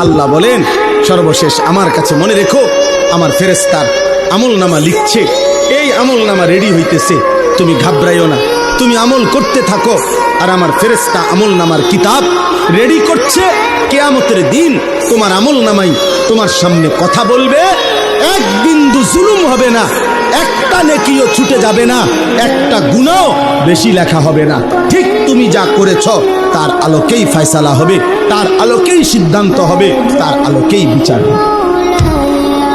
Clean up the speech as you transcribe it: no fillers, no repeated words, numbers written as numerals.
আল্লাহ বলেন সর্বশেষ আমার কাছে মনে রেখো, আমার ফেরেশতার আমল নামা লিখছে, এই আমল নামা রেডি হইতেছে, তুমি ঘাবড়াইও না, তুমি আমল করতে থাকো। আর আমার ফেরেশতা আমল নামার কিতাব রেডি করছে। কিয়ামতের দিন তোমার আমল নামাই তোমার সামনে কথা বলবে, এক বিন্দু জুলুম হবে না, একটা নেকিও ছুটে যাবে না, একটা গুনাহ বেশি লেখা হবে না। ঠিক তুমি যা করেছ তার আলোকেই ফয়সালা হবে, তার আলোকেই সিদ্ধান্ত হবে, তার আলোকেই বিচার হবে।